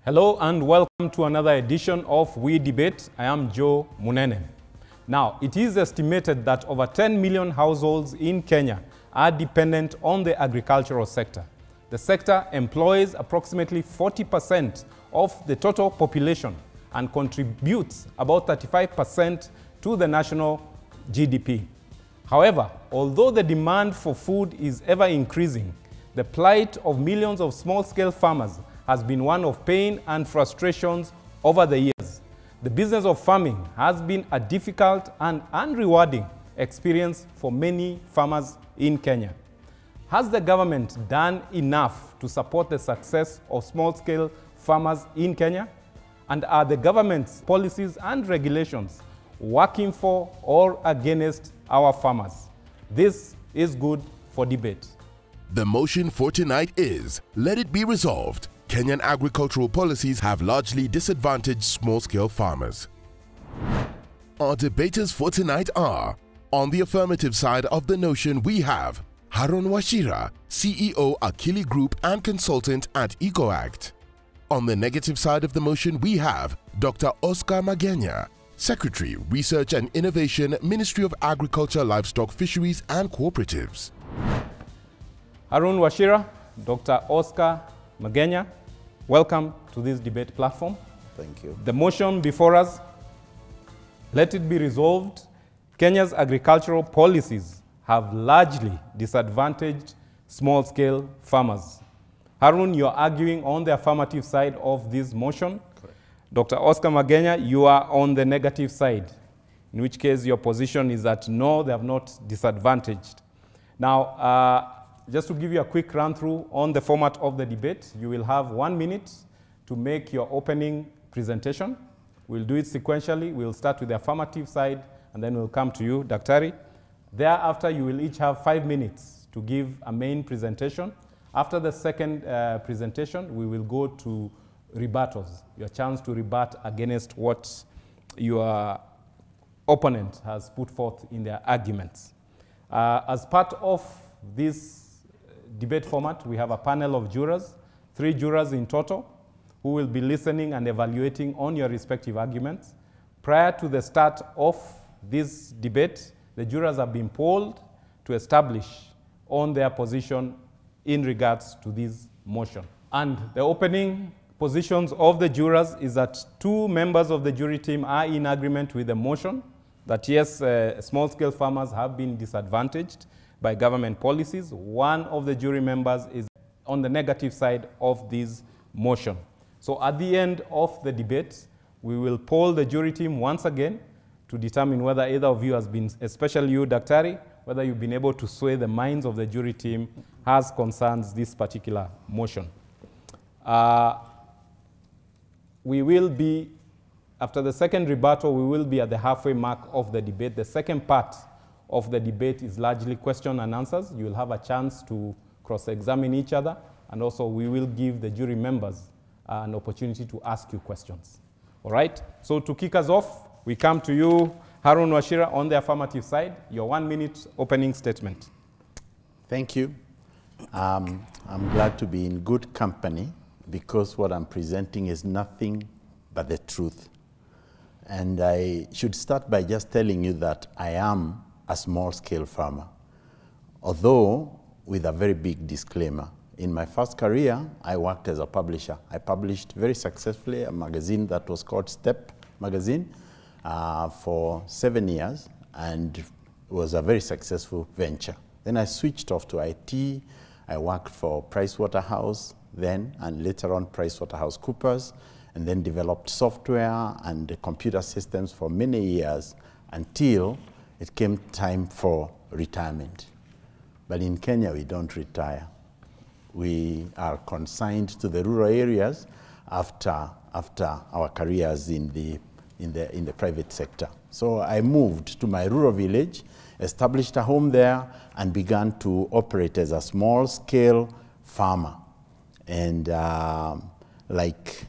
Hello and welcome to another edition of We Debate. I am Joe Munene. Now, it is estimated that over 10 million households in Kenya are dependent on the agricultural sector. The sector employs approximately 40% of the total population and contributes about 35% to the national GDP. However, although the demand for food is ever increasing, the plight of millions of small-scale farmers has been one of pain and frustrations over the years. The business of farming has been a difficult and unrewarding experience for many farmers in Kenya. Has the government done enough to support the success of small-scale farmers in Kenya? And are the government's policies and regulations working for or against our farmers? This is good for debate. The motion for tonight is, let it be resolved, Kenyan agricultural policies have largely disadvantaged small-scale farmers. Our debaters for tonight are, on the affirmative side of the notion we have Harun Washira, CEO Akili Group and consultant at EcoAct. On the negative side of the motion we have Dr. Oscar Magenya, Secretary, Research and Innovation, Ministry of Agriculture, Livestock, Fisheries and Cooperatives. Harun Washira, Dr. Oscar Magenya, welcome to this debate platform. Thank you. The motion before us, let it be resolved, Kenya's agricultural policies have largely disadvantaged small-scale farmers. Harun, you're arguing on the affirmative side of this motion. Correct. Dr. Oscar Magenya, you are on the negative side, in which case your position is that no, they have not disadvantaged. Now, just to give you a quick run-through on the format of the debate, you will have 1 minute to make your opening presentation. We'll do it sequentially. We'll start with the affirmative side, and then we'll come to you, Daktari. Thereafter, you will each have 5 minutes to give a main presentation. After the second presentation, we will go to rebuttals, your chance to rebut against what your opponent has put forth in their arguments. As part of this debate format, we have a panel of jurors, 3 jurors in total, who will be listening and evaluating on your respective arguments. Prior to the start of this debate, the jurors have been polled to establish on their position in regards to this motion. And the opening positions of the jurors is that 2 members of the jury team are in agreement with the motion, that yes, small-scale farmers have been disadvantaged by government policies. 1 of the jury members is on the negative side of this motion. So at the end of the debate, we will poll the jury team once again to determine whether either of you has been, especially you, Daktari, whether you've been able to sway the minds of the jury team as concerns this particular motion. We will be, after the second rebuttal, we will be at the halfway mark of the debate. The second part of the debate is largely question and answers. You will have a chance to cross-examine each other, and also we will give the jury members an opportunity to ask you questions. All right? So to kick us off, we come to you, Harun Washira, on the affirmative side. Your 1 minute opening statement. Thank you. I'm glad to be in good company because what I'm presenting is nothing but the truth. And I should start by just telling you that I am a small-scale farmer, although with a very big disclaimer. In my first career, I worked as a publisher. I published very successfully a magazine that was called Step Magazine for 7 years, and it was a very successful venture. Then I switched off to IT. I worked for Pricewaterhouse then, and later on PricewaterhouseCoopers, and then developed software and computer systems for many years until it came time for retirement. But in Kenya, we don't retire. We are consigned to the rural areas after our careers in the private sector. So I moved to my rural village, established a home there, and began to operate as a small-scale farmer. And like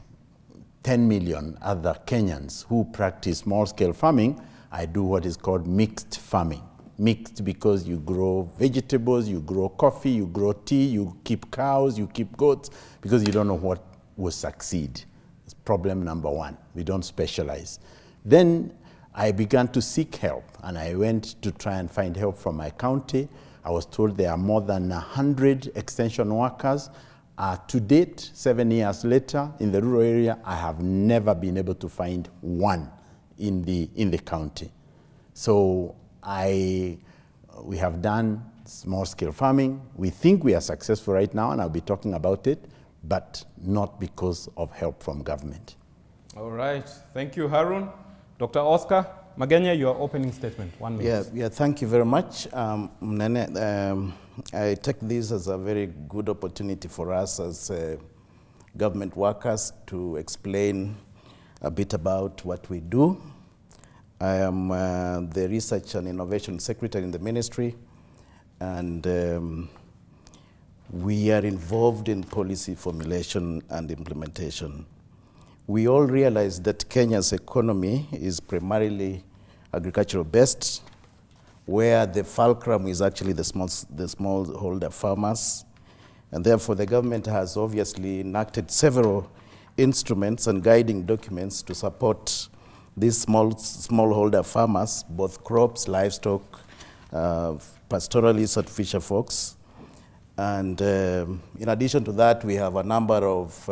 10 million other Kenyans who practice small-scale farming, I do what is called mixed farming. Mixed because you grow vegetables, you grow coffee, you grow tea, you keep cows, you keep goats, because you don't know what will succeed. problem number one. We don't specialize. Then I began to seek help, and I went to try and find help from my county. I was told there are more than 100 extension workers. To date, 7 years later, in the rural area, I have never been able to find one in the county. So we have done small-scale farming. We think we are successful right now, and I'll be talking about it, but not because of help from government. All right. Thank you, Harun. Dr. Oscar Magenya, your opening statement. 1 minute. Yeah, thank you very much. Mnene, I take this as a very good opportunity for us as government workers to explain a bit about what we do. I am the Research and Innovation Secretary in the ministry, and we are involved in policy formulation and implementation. We all realize that Kenya's economy is primarily agricultural based, where the fulcrum is actually the smallholder farmers. And therefore the government has obviously enacted several instruments and guiding documents to support these smallholder farmers, both crops, livestock, pastoralists and fisher folks. And in addition to that, we have a number of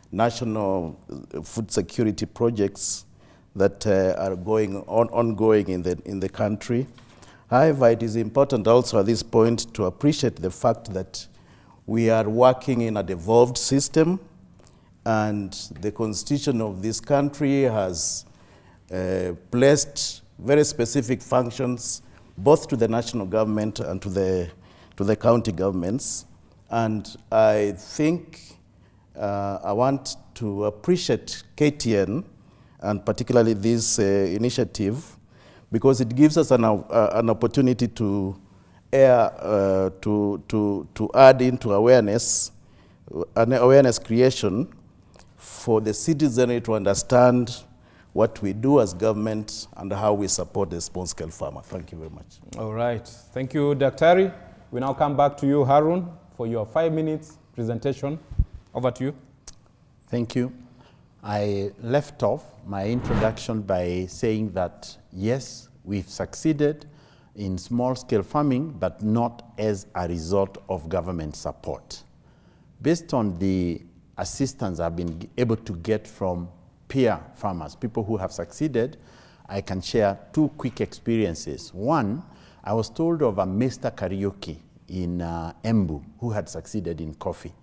national food security projects that are ongoing in the country. However, it is important also at this point to appreciate the fact that we are working in a devolved system, and the constitution of this country has placed very specific functions both to the national government and to the county governments. And I think I want to appreciate KTN, and particularly this initiative, because it gives us an opportunity to add into awareness creation for the citizenry to understand what we do as government and how we support the small-scale farmer. Thank you very much. All right. Thank you, Daktari. We now come back to you, Harun, for your 5 minutes presentation. Over to you. Thank you. I left off my introduction by saying that, yes, we've succeeded in small-scale farming, but not as a result of government support. Based on the assistance I've been able to get from peer farmers, people who have succeeded, I can share 2 quick experiences. One, I was told of a Mr. Karaoke in Embu who had succeeded in coffee.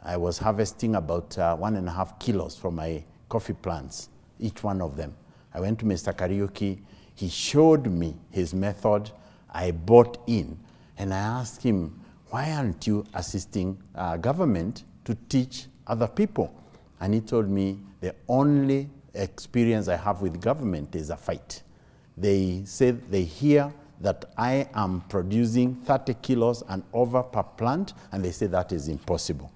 I was harvesting about 1.5 kilos from my coffee plants, each one of them. I went to Mr. Karaoke, he showed me his method, I bought in, and I asked him, why aren't you assisting government to teach other people? And he told me, the only experience I have with government is a fight. They said they hear that I am producing 30 kilos and over per plant, and they say that is impossible.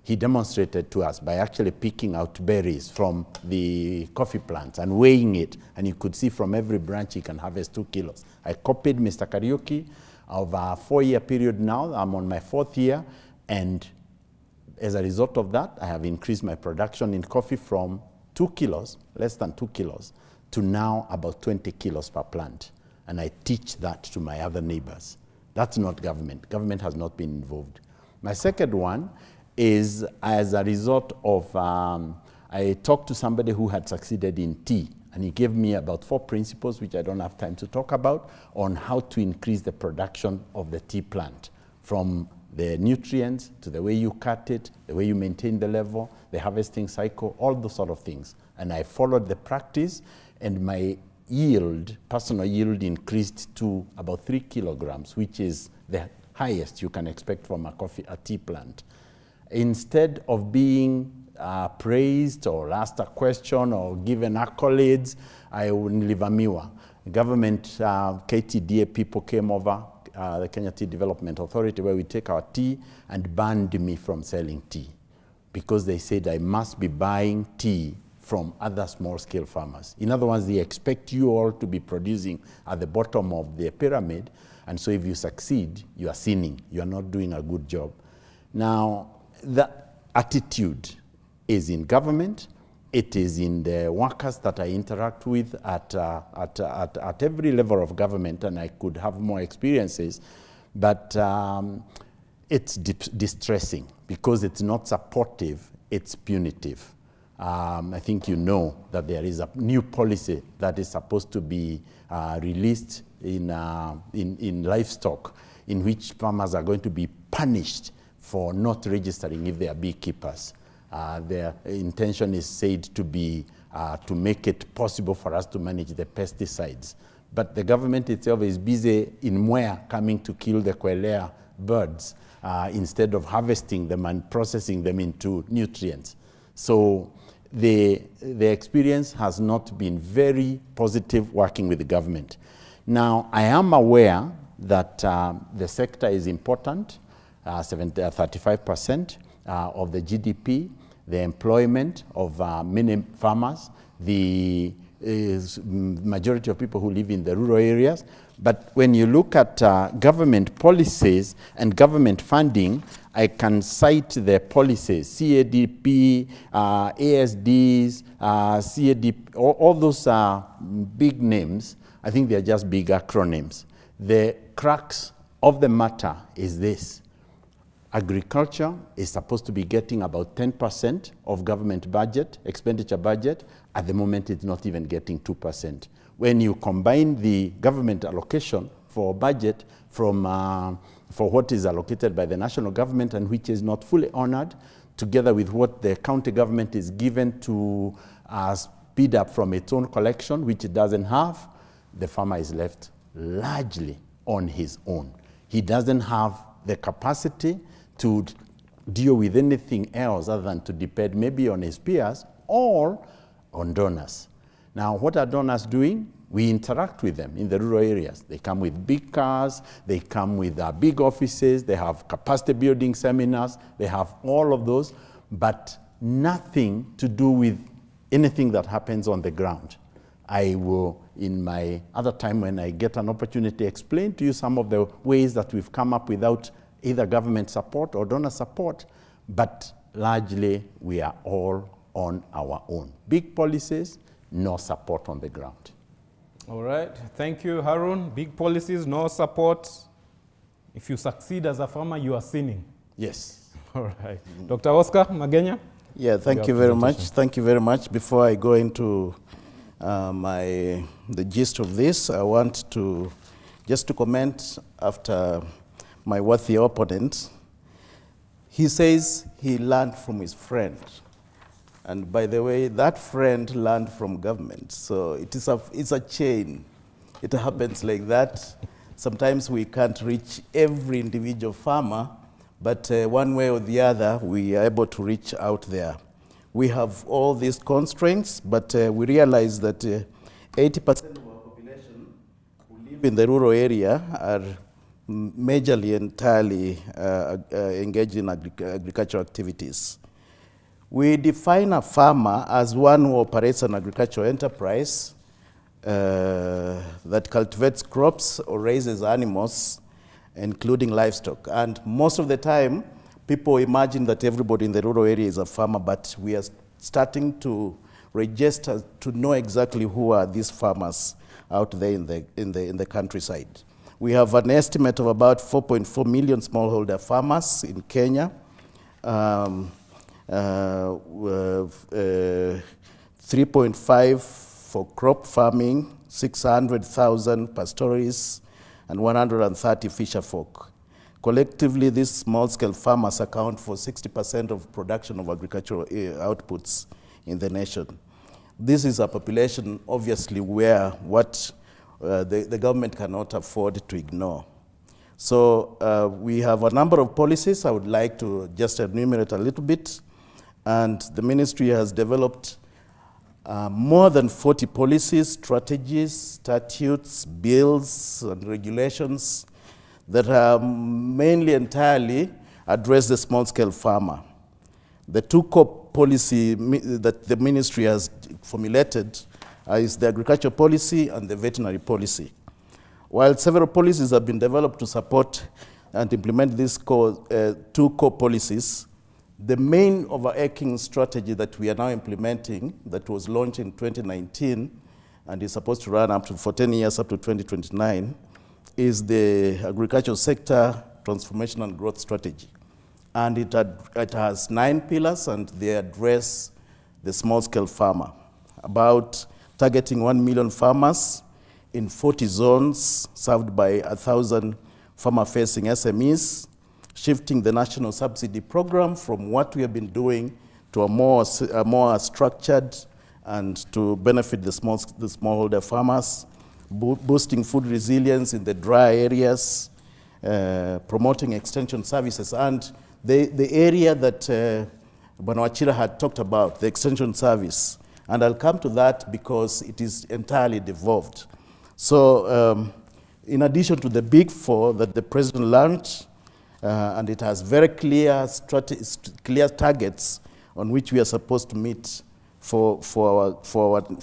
He demonstrated to us by actually picking out berries from the coffee plants and weighing it, and you could see from every branch he can harvest 2 kilos. I copied Mr. Karaoke. Over a 4-year period now, I'm on my 4th year, and as a result of that, I have increased my production in coffee from 2 kilos, less than 2 kilos, to now about 20 kilos per plant. And I teach that to my other neighbors. That's not government. Government has not been involved. My second one is as a result of, I talked to somebody who had succeeded in tea, and he gave me about 4 principles, which I don't have time to talk about, on how to increase the production of the tea plant, from the nutrients to the way you cut it, the way you maintain the level, the harvesting cycle, all those sort of things. And I followed the practice, and my yield, personal yield, increased to about 3 kilograms, which is the highest you can expect from a tea plant. Instead of being praised or asked a question or given accolades, I would Livamiwa. Government, KTDA people came over, the Kenya Tea Development Authority, where we take our tea, and banned me from selling tea because they said I must be buying tea from other small-scale farmers. In other words, they expect you all to be producing at the bottom of the pyramid, and so if you succeed, you are sinning. You are not doing a good job. Now, the attitude is in government, It is in the workers that I interact with at every level of government, and I could have more experiences, but it's distressing because it's not supportive, it's punitive. I think you know that there is a new policy that is supposed to be released in livestock, in which farmers are going to be punished for not registering if they are beekeepers. Their intention is said to be to make it possible for us to manage the pesticides. But the government itself is busy in Mwea coming to kill the quelea birds instead of harvesting them and processing them into nutrients. So the experience has not been very positive working with the government. Now, I am aware that the sector is important, 35% of the GDP, the employment of many farmers, the majority of people who live in the rural areas. But when you look at government policies and government funding, I can cite the policies, CADP, ASDs, CADP, all those big names. I think they're just big acronyms. The crux of the matter is this. Agriculture is supposed to be getting about 10% of government budget, expenditure budget. At the moment, it's not even getting 2%. When you combine the government allocation for budget from for what is allocated by the national government and which is not fully honored, together with what the county government is given to speed up from its own collection, which it doesn't have, the farmer is left largely on his own. He doesn't have the capacity to deal with anything else other than to depend maybe on his peers or on donors. Now, what are donors doing? We interact with them in the rural areas. They come with big cars, they come with big offices, they have capacity building seminars, they have all of those, but nothing to do with anything that happens on the ground. I will, in my other time when I get an opportunity, explain to you some of the ways that we've come up without either government support or donor support, but largely we are all on our own. Big policies, no support on the ground. All right, thank you, Harun. Big policies, no support. If you succeed as a farmer, you are sinning. Yes. All right. Dr. Oscar Magenya? Yeah, thank you very much. Thank you very much. Before I go into the gist of this, I want to just to comment after my worthy opponent. He says he learned from his friend. And by the way, that friend learned from government. So it's a chain. It happens like that. Sometimes we can't reach every individual farmer, but one way or the other, we are able to reach out there. We have all these constraints, but we realize that 80% of our population who live in the rural area are majorly, entirely engaged in agricultural activities. We define a farmer as one who operates an agricultural enterprise that cultivates crops or raises animals, including livestock. And most of the time, people imagine that everybody in the rural area is a farmer, but we are starting to register to know exactly who are these farmers out there in the countryside. We have an estimate of about 4.4 million smallholder farmers in Kenya. 3.5 for crop farming, 600,000 pastoralists, and 130 fisher folk. Collectively, these small-scale farmers account for 60% of production of agricultural outputs in the nation. This is a population, obviously, where what the government cannot afford to ignore. So we have a number of policies. I would like to just enumerate a little bit. And the ministry has developed more than 40 policies, strategies, statutes, bills, and regulations that are mainly entirely address the small-scale farmer. The two core policy that the ministry has formulated is the agriculture policy and the veterinary policy. While several policies have been developed to support and implement these two core policies, The main overarching strategy that we are now implementing, that was launched in 2019 and is supposed to run for 10 years up to 2029, is the agricultural sector transformation and growth strategy. And it has 9 pillars, and they address the small-scale farmer, about targeting 1 million farmers in 40 zones served by 1,000 farmer-facing SMEs, shifting the national subsidy program from what we have been doing to a more structured and to benefit the smallholder farmers, boosting food resilience in the dry areas, promoting extension services, and the area that Wachira had talked about, the extension service. And I'll come to that because it is entirely devolved. So in addition to the big 4 that the president launched, and it has very clear targets on which we are supposed to meet for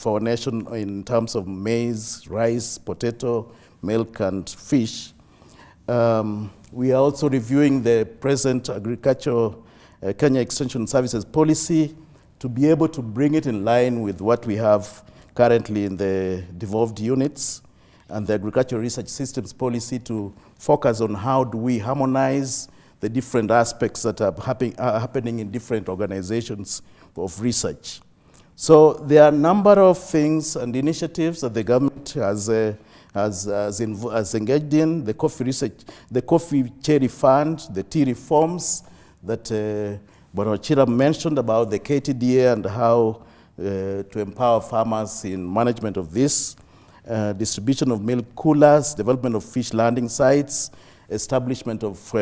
our nation in terms of maize, rice, potato, milk, and fish. We are also reviewing the present agricultural Kenya Extension Services policy to be able to bring it in line with what we have currently in the devolved units, and the agricultural research systems policy to focus on how do we harmonize the different aspects that are happening in different organizations of research. So there are a number of things and initiatives that the government has engaged in: the coffee research, the coffee cherry fund, the tea reforms that Wachira mentioned about the KTDA and how to empower farmers in management of this, distribution of milk coolers, development of fish landing sites, establishment of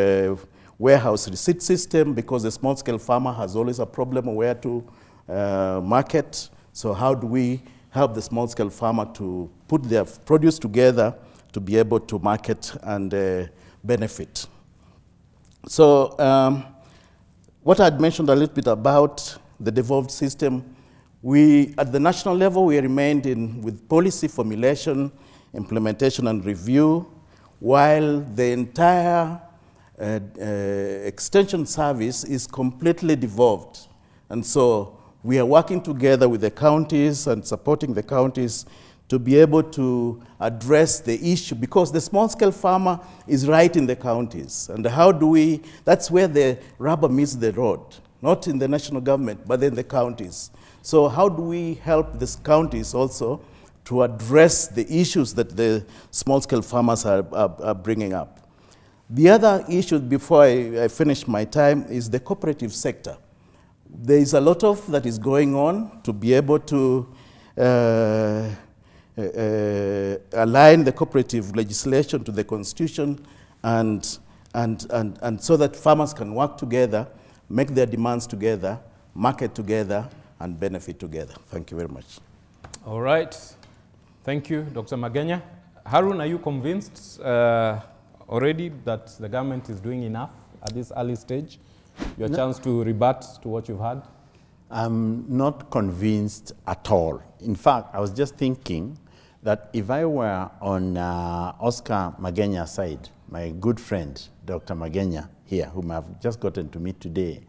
warehouse receipt system, because the small-scale farmer has always a problem of where to market. So how do we help the small-scale farmer to put their produce together to be able to market and benefit? So what I had mentioned a little bit about the devolved system, at the national level, we remained with policy formulation, implementation, and review, while the entire extension service is completely devolved. And so we are working together with the counties and supporting the counties to be able to address the issue, because the small-scale farmer is right in the counties. And how do that's where the rubber meets the road, not in the national government, but in the counties. So how do we help the counties also to address the issues that the small-scale farmers are bringing up? The other issue, before I finish my time, is the cooperative sector. There is a lot of that is going on to be able to align the cooperative legislation to the constitution and so that farmers can work together, make their demands together, market together, and benefit together. Thank you very much. All right. Thank you, Dr. Magenya. Harun, are you convinced already that the government is doing enough at this early stage? Your chance to rebut to what you've had? I'm not convinced at all. In fact, I was just thinking that if I were on Oscar Magenya's side, my good friend, Dr. Magenya here, whom I've just gotten to meet today,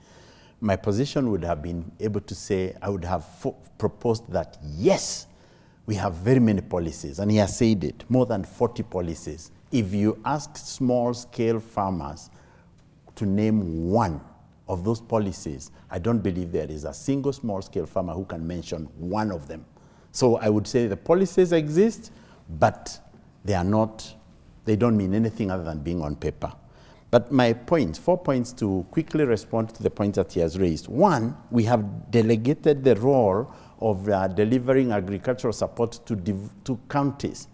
my position would have been able to say, I would have proposed that, yes, we have very many policies, and he has said it, more than 40 policies. If you ask small-scale farmers to name one of those policies, I don't believe there is a single small-scale farmer who can mention one of them. So I would say the policies exist, but they don't mean anything other than being on paper. But my points, 4 points to quickly respond to the points that he has raised. One, we have delegated the role of delivering agricultural support to counties.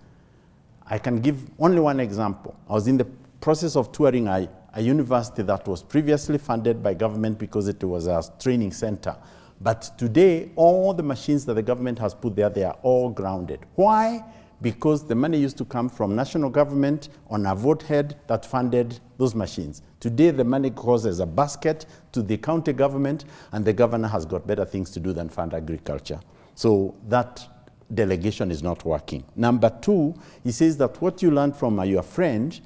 I can give only one example. I was in the process of touring a university that was previously funded by government because it was a training center. But today, all the machines that the government has put there, they are all grounded. Why? Because the money used to come from national government on a vote head that funded those machines. Today, the money goes as a basket to the county government, and the governor has got better things to do than fund agriculture. So that delegation is not working. Number two, he says that what you learned from your friend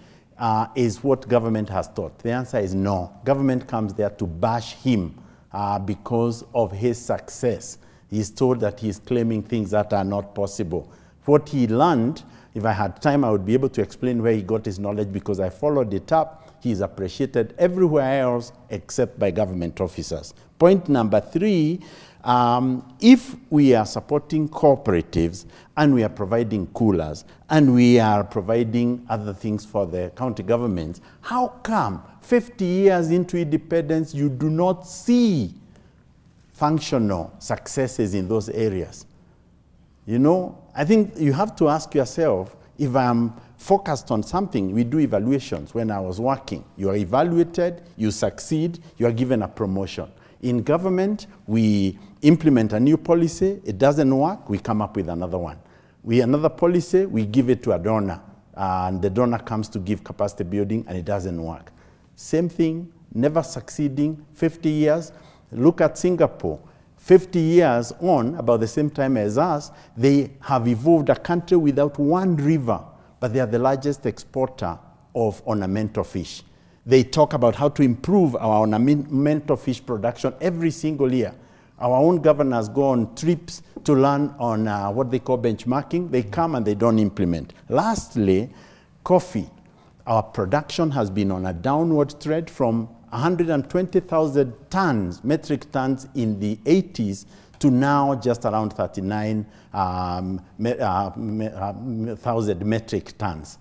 is what government has taught. The answer is no. Government comes there to bash him because of his success. He's told that he's claiming things that are not possible. What he learned, if I had time, I would be able to explain where he got his knowledge because I followed it up. He is appreciated everywhere else except by government officers. Point number 3, if we are supporting cooperatives and we are providing coolers and we are providing other things for the county governments, how come 50 years into independence you do not see functional successes in those areas? You know, I think you have to ask yourself, if I'm focused on something, we do evaluations. When I was working, you are evaluated, you succeed, you are given a promotion. In government, we implement a new policy, it doesn't work, we come up with another one. Another policy, we give it to a donor, and the donor comes to give capacity building, and it doesn't work. Same thing, never succeeding, 50 years. Look at Singapore. 50 years on, about the same time as us, they have evolved a country without one river, but they are the largest exporter of ornamental fish. They talk about how to improve our ornamental fish production every single year. Our own governors go on trips to learn on what they call benchmarking. They come and they don't implement. Lastly, coffee. Our production has been on a downward trend from 120,000 tons, metric tons in the 80s to now just around 39,000 metric tons.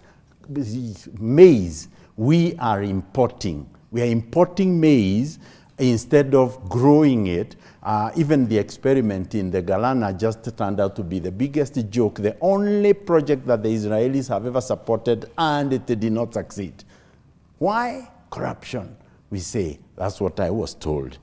Maize, we are importing. We are importing maize instead of growing it. Even the experiment in the Galana just turned out to be the biggest joke, the only project that the Israelis have ever supported, and it did not succeed. Why? Corruption. We say, that's what I was told.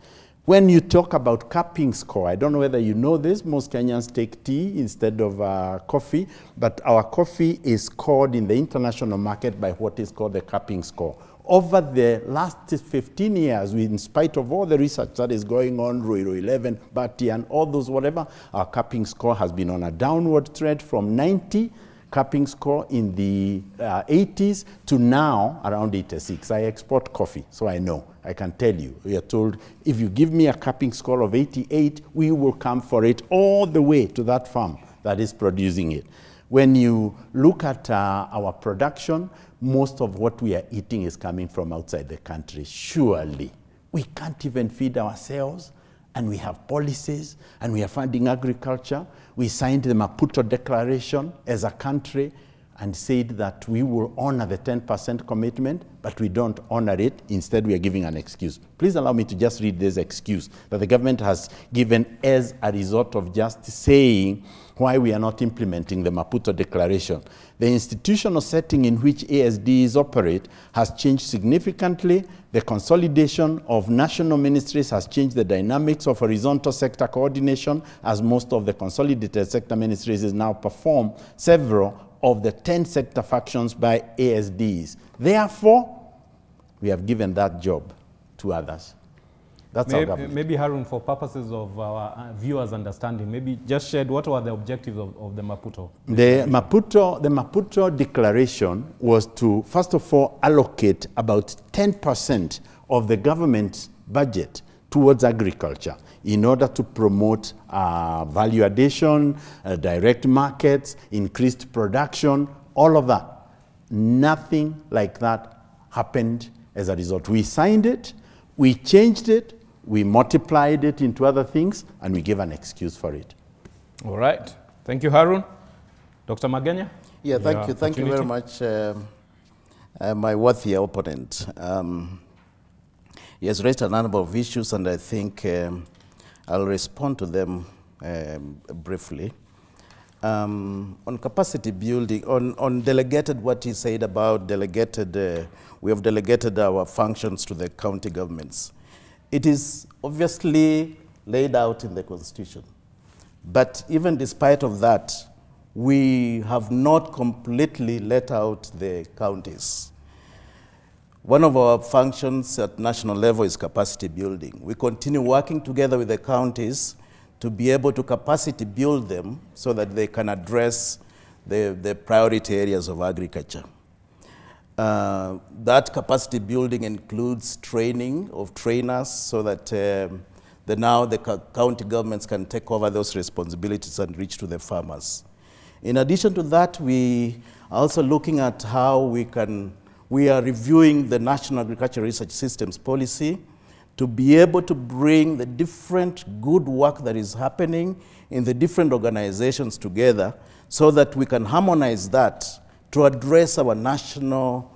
When you talk about capping score, I don't know whether you know this, most Kenyans take tea instead of coffee, but our coffee is scored in the international market by what is called the capping score. Over the last 15 years, in spite of all the research that is going on, Ruiro 11, Bati, and all those whatever, our capping score has been on a downward trend from 90 capping score in the 80s to now around 86. I export coffee, so I know. I can tell you. We are told, if you give me a capping score of 88, we will come for it all the way to that farm that is producing it. When you look at our production, most of what we are eating is coming from outside the country. Surely, we can't even feed ourselves, and we have policies, and we are funding agriculture. We signed the Maputo Declaration as a country and said that we will honor the 10% commitment, but we don't honor it. Instead, we are giving an excuse. Please allow me to just read this excuse that the government has given as a result of just saying why we are not implementing the Maputo Declaration. The institutional setting in which ASDs operate has changed significantly. The consolidation of national ministries has changed the dynamics of horizontal sector coordination, as most of the consolidated sector ministries now perform several of the 10 sector functions by ASDs. Therefore, we have given that job to others. That's our government. Maybe, Harun, for purposes of our viewers' understanding, maybe just shared what were the objectives of the Maputo? The Maputo Declaration was to, first of all, allocate about 10% of the government's budget towards agriculture in order to promote value addition, direct markets, increased production, all of that. Nothing like that happened as a result. We signed it, we changed it, we multiplied it into other things, and we gave an excuse for it. All right. Thank you, Harun. Dr. Magenya? Yeah, thank you. Thank you very much, my worthy opponent. He has raised a number of issues, and I think I'll respond to them briefly. On capacity building, on delegated, what he said about delegated, we have delegated our functions to the county governments. It is obviously laid out in the Constitution. But even despite of that, we have not completely let out the counties. One of our functions at national level is capacity building. We continue working together with the counties to be able to capacity build them so that they can address the priority areas of agriculture. That capacity building includes training of trainers so that then now the county governments can take over those responsibilities and reach to the farmers. In addition to that, we are also looking at how we are reviewing the National Agricultural Research Systems policy to be able to bring the different good work that is happening in the different organizations together so that we can harmonize that to address our national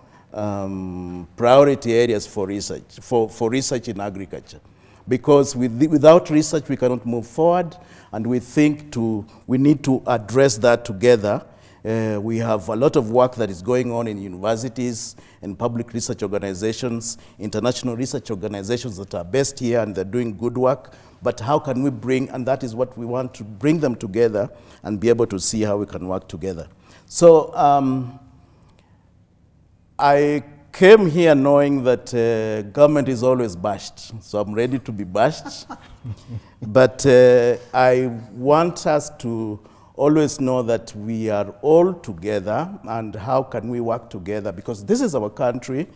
priority areas for research, for research in agriculture. Because without research, we cannot move forward, and we think we need to address that together. We have a lot of work that is going on in universities and public research organizations, international research organizations that are based here and they're doing good work. But how can we bring, and that is what we want to bring them together and be able to see how we can work together. So I came here knowing that government is always bashed, so I'm ready to be bashed. But I want us to always know that we are all together, and how can we work together, because this is our country,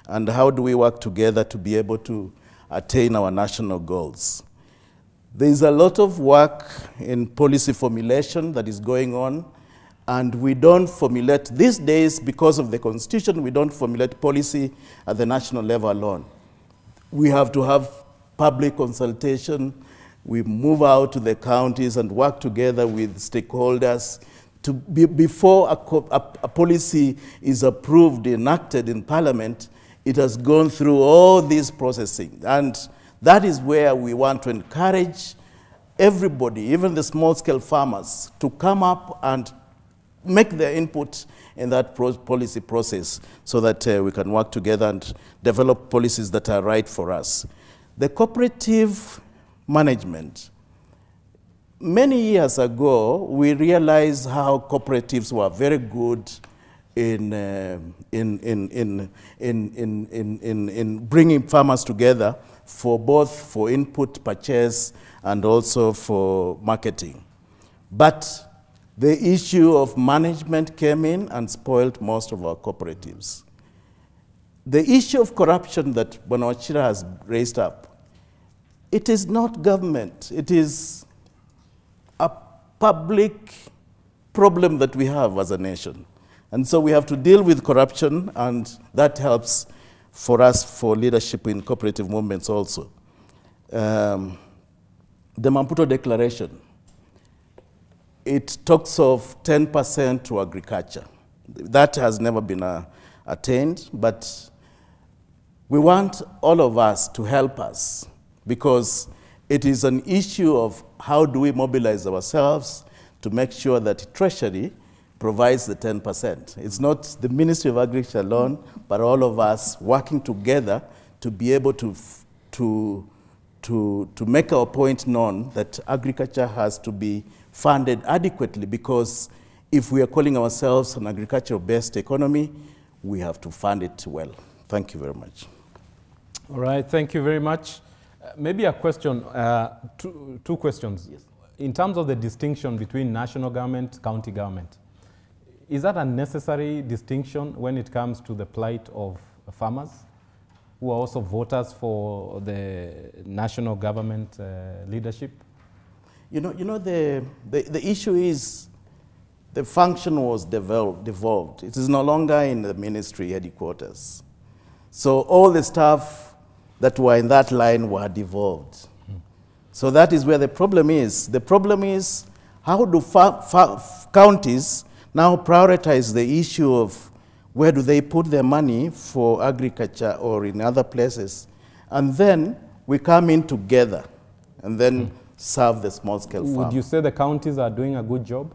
and how do we work together to be able to attain our national goals. There is a lot of work in policy formulation that is going on, and we don't formulate, these days, because of the Constitution, we don't formulate policy at the national level alone. We have to have public consultation. We move out to the counties and work together with stakeholders to before a policy is approved, enacted in Parliament, it has gone through all these processing. And that is where we want to encourage everybody, even the small-scale farmers, to come up and make their input in that policy process so that we can work together and develop policies that are right for us. The cooperative management. Many years ago, we realized how cooperatives were very good in bringing farmers together for both input purchase and also for marketing. But the issue of management came in and spoiled most of our cooperatives. The issue of corruption that Bonawachira has raised up, it is not government, it is a public problem that we have as a nation. And so we have to deal with corruption, and that helps for us for leadership in cooperative movements also. The Maputo Declaration, it talks of 10% to agriculture. That has never been attained, but we want all of us to help us, because it is an issue of how do we mobilize ourselves to make sure that Treasury provides the 10%. It's not the Ministry of Agriculture alone, but all of us working together to be able to make our point known that agriculture has to be funded adequately, because if we are calling ourselves an agricultural-based economy, we have to fund it well. Thank you very much. All right, thank you very much. Maybe a question, two questions. Yes. In terms of the distinction between national government, county government, is that a necessary distinction when it comes to the plight of farmers who are also voters for the national government leadership? You know the issue is the function was devolved. It is no longer in the ministry headquarters. So all the staff that were in that line were devolved. So that is where the problem is. The problem is, how do counties now prioritize the issue of where do they put their money for agriculture or in other places? And then we come in together and then serve the small-scale farm. Would you say the counties are doing a good job?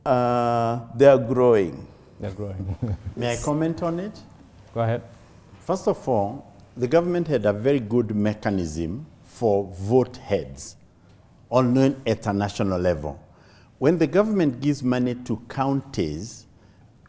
They are growing. They're growing. May I comment on it? Go ahead. First of all, the government had a very good mechanism for vote heads, only at a national level. When the government gives money to counties,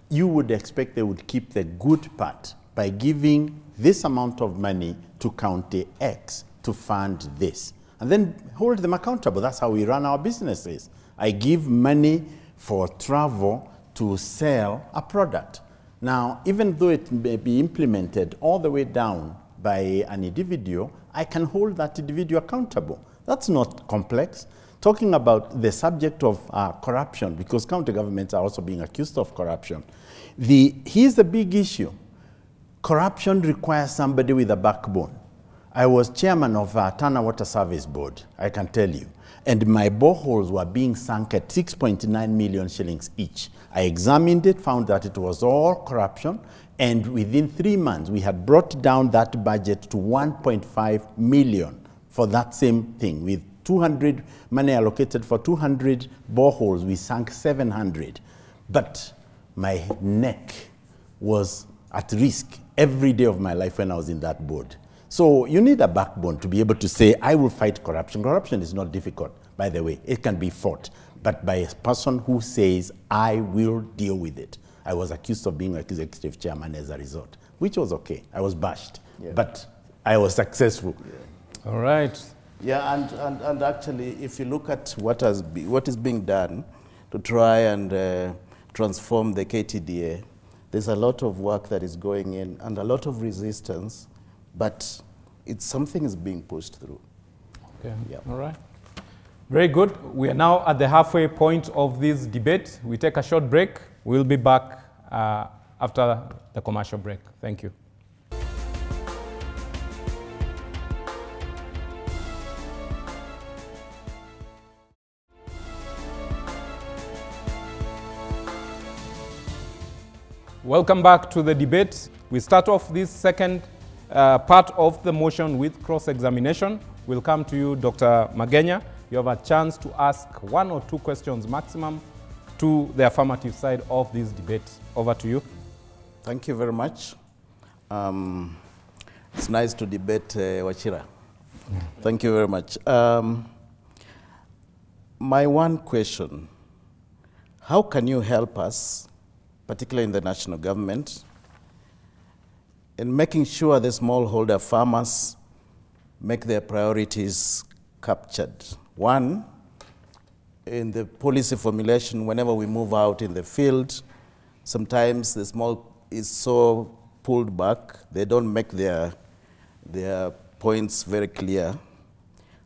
you would expect they would keep the good part by giving this amount of money to county X to fund this, and then hold them accountable. That's how we run our businesses. I give money for travel to sell a product. Now, even though it may be implemented all the way down by an individual, I can hold that individual accountable. That's not complex. Talking about the subject of corruption, because county governments are also being accused of corruption. Here's the big issue. Corruption requires somebody with a backbone. I was chairman of Tana Water Service Board, I can tell you. And my boreholes were being sunk at 6.9 million shillings each. I examined it, found that it was all corruption, and within 3 months, we had brought down that budget to 1.5 million for that same thing. With 200 money allocated for 200 boreholes, we sank 700. But my neck was at risk every day of my life when I was in that board. So you need a backbone to be able to say, I will fight corruption. Corruption is not difficult, by the way. It can be fought, but by a person who says, I will deal with it. I was accused of being executive chairman as a result, which was okay. I was bashed, but I was successful. Yeah. All right. Yeah, and actually, if you look at what is being done to try and transform the KTDA, there's a lot of work that is going in and a lot of resistance, but something is being pushed through. Okay. Yeah. All right. Very good. We are now at the halfway point of this debate. We take a short break. We'll be back after the commercial break. Thank you. Welcome back to the debate. We start off this second part of the motion with cross-examination. We'll come to you, Dr. Magenya. You have a chance to ask 1 or 2 questions maximum to the affirmative side of this debate. Over to you. Thank you very much. It's nice to debate Wachira. Thank you very much. My one question, how can you help us, particularly in the national government, in making sure the smallholder farmers make their priorities captured? One, in the policy formulation, whenever we move out in the field, sometimes the small is so pulled back, they don't make their points very clear.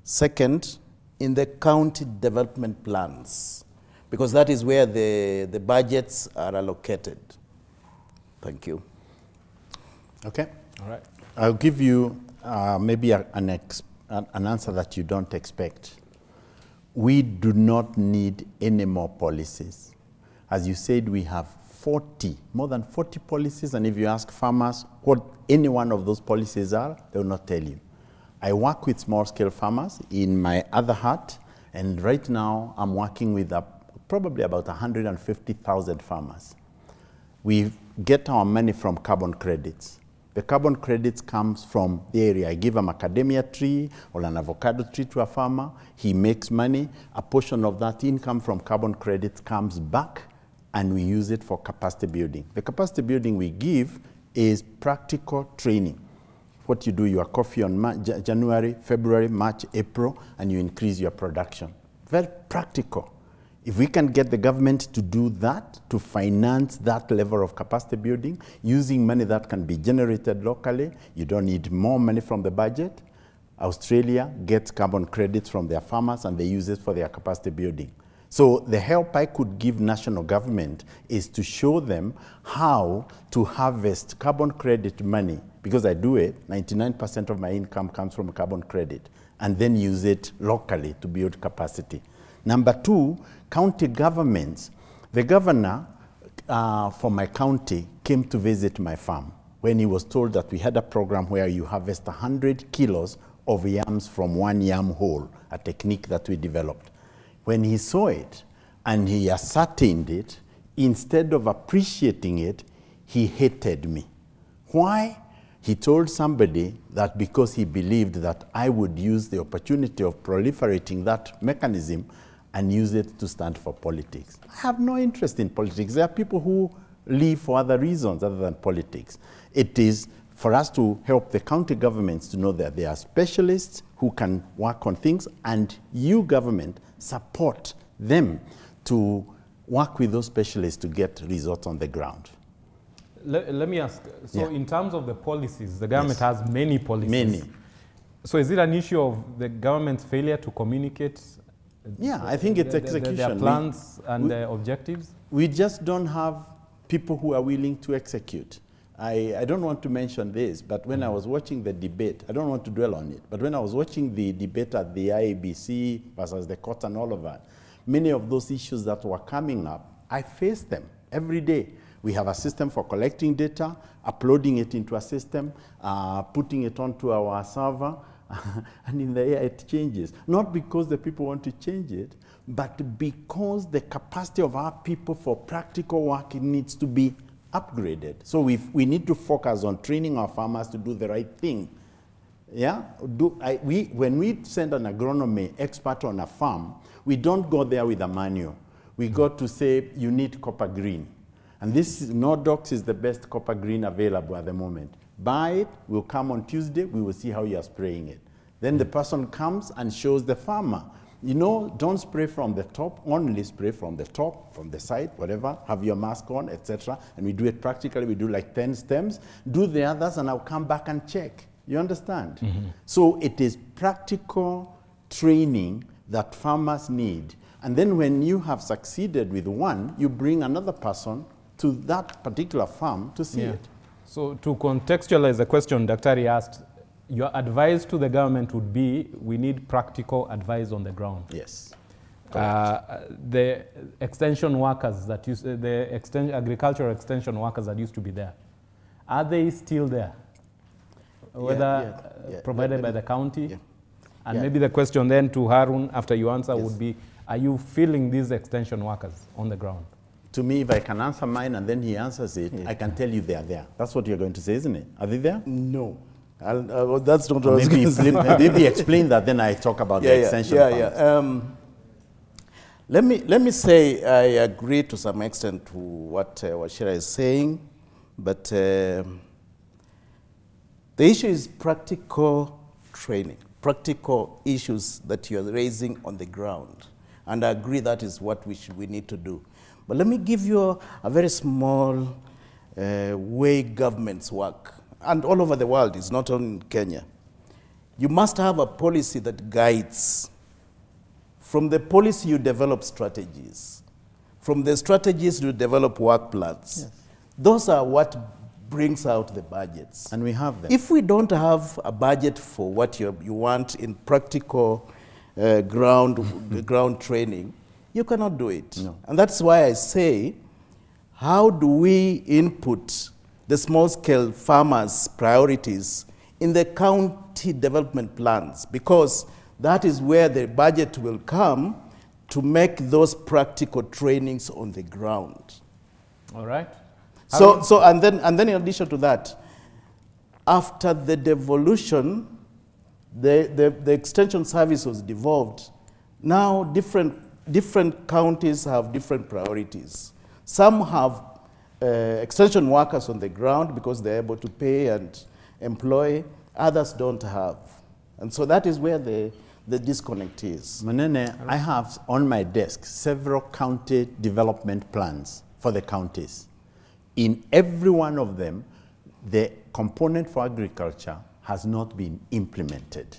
Second, in the county development plans, because that is where the budgets are allocated. Thank you. Okay. All right. I'll give you maybe an answer that you don't expect. We do not need any more policies. As you said, we have more than 40 policies, and if you ask farmers what any one of those policies are, they will not tell you. I work with small-scale farmers in my other hat, and right now I'm working with probably about 150,000 farmers. We get our money from carbon credits. The carbon credits comes from the area. I give a macadamia tree or an avocado tree to a farmer. He makes money. A portion of that income from carbon credits comes back, and we use it for capacity building. The capacity building we give is practical training. What you do, your coffee on January, February, March, April, and you increase your production. Very practical. If we can get the government to do that, to finance that level of capacity building, using money that can be generated locally, you don't need more money from the budget. Australia gets carbon credits from their farmers and they use it for their capacity building. So the help I could give national government is to show them how to harvest carbon credit money, because I do it, 99% of my income comes from carbon credit, and then use it locally to build capacity. Number 2, county governments. The governor for my county came to visit my farm when he was told that we had a program where you harvest 100 kilos of yams from one yam hole, a technique that we developed. When he saw it and he ascertained it, instead of appreciating it, he hated me. Why? He told somebody that because he believed that I would use the opportunity of proliferating that mechanism and use it to stand for politics. I have no interest in politics. There are people who live for other reasons other than politics. It is for us to help the county governments to know that there are specialists who can work on things, and you, government, support them to work with those specialists to get results on the ground. Let me ask, so in terms of the policies, the government has many policies. Many. So is it an issue of the government's failure to communicate? Yeah, I think it's execution. Their plans and their objectives? We just don't have people who are willing to execute. I don't want to mention this, but when I was watching the debate, I don't want to dwell on it, but when I was watching the debate at the IABC versus the court and all of that, many of those issues that were coming up, I face them every day. We have a system for collecting data, uploading it into a system, putting it onto our server, and in the air it changes. Not because the people want to change it, but because the capacity of our people for practical work needs to be upgraded. So we need to focus on training our farmers to do the right thing. Yeah? When we send an agronomy expert on a farm, we don't go there with a manual. We go to say, you need copper green. And this Nordox is the best copper green available at the moment. Buy it, we'll come on Tuesday, we will see how you are spraying it. Then the person comes and shows the farmer, you know, don't spray from the top, only spray from the top, from the side, whatever, have your mask on, etc. And we do it practically, we do like 10 stems, do the others, and I'll come back and check. You understand? Mm-hmm. So it is practical training that farmers need. And then when you have succeeded with one, you bring another person to that particular farm to see it. So to contextualize the question Daktari asked, your advice to the government would be, we need practical advice on the ground. Yes. The extension workers that used, agricultural extension workers that used to be there, are they still there? Whether provided by the county? Yeah. And maybe the question then to Harun after you answer would be, are you feeling these extension workers on the ground? To me, if I can answer mine and then he answers it, I can tell you they are there. That's what you're going to say, isn't it? Are they there? No. That's not what I was going to say. Maybe explain that, then I talk about the extension funds. Let me say I agree to some extent to what Wachira is saying, but the issue is practical training, practical issues that you are raising on the ground. And I agree that is what we need to do. But let me give you a very small way governments work. And all over the world, it's not only in Kenya. You must have a policy that guides. From the policy, you develop strategies. From the strategies, you develop work plans. Yes. Those are what brings out the budgets. And we have them. If we don't have a budget for what you want in practical ground training, you cannot do it. No. And that's why I say, how do we input the small-scale farmers' priorities in the county development plans? Because that is where the budget will come to make those practical trainings on the ground. All right. And then in addition to that, after the devolution, the extension service was devolved. Now different counties have different priorities. Some have extension workers on the ground because they're able to pay and employ. Others don't have. And so that is where the disconnect is. Manene, I have on my desk several county development plans for the counties. In every one of them, the component for agriculture has not been implemented.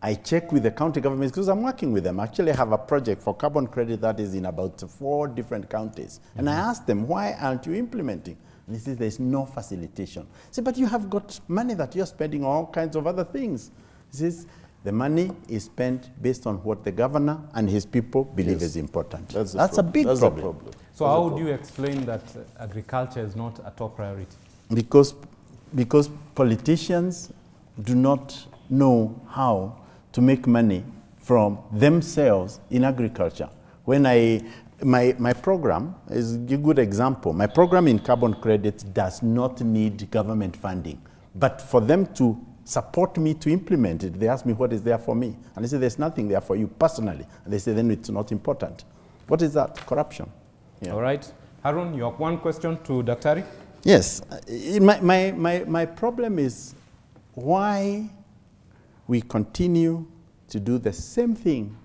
I check with the county governments because I'm working with them. Actually, I have a project for carbon credit that is in about 4 different counties. Mm-hmm. And I asked them, why aren't you implementing? And they say, there's no facilitation. I say, but you have got money that you're spending on all kinds of other things. He says, the money is spent based on what the governor and his people believe is important. That's a big problem. So how would you explain that agriculture is not a top priority? Because politicians do not know how to make money from themselves in agriculture. When my program is a good example. My program in carbon credits does not need government funding. But for them to support me to implement it, they ask me what is there for me. And I say, there's nothing there for you personally. And they say, then it's not important. What is that? Corruption. Yeah. All right. Harun, you have one question to Daktari? Yes. My problem is why we continue to do the same thing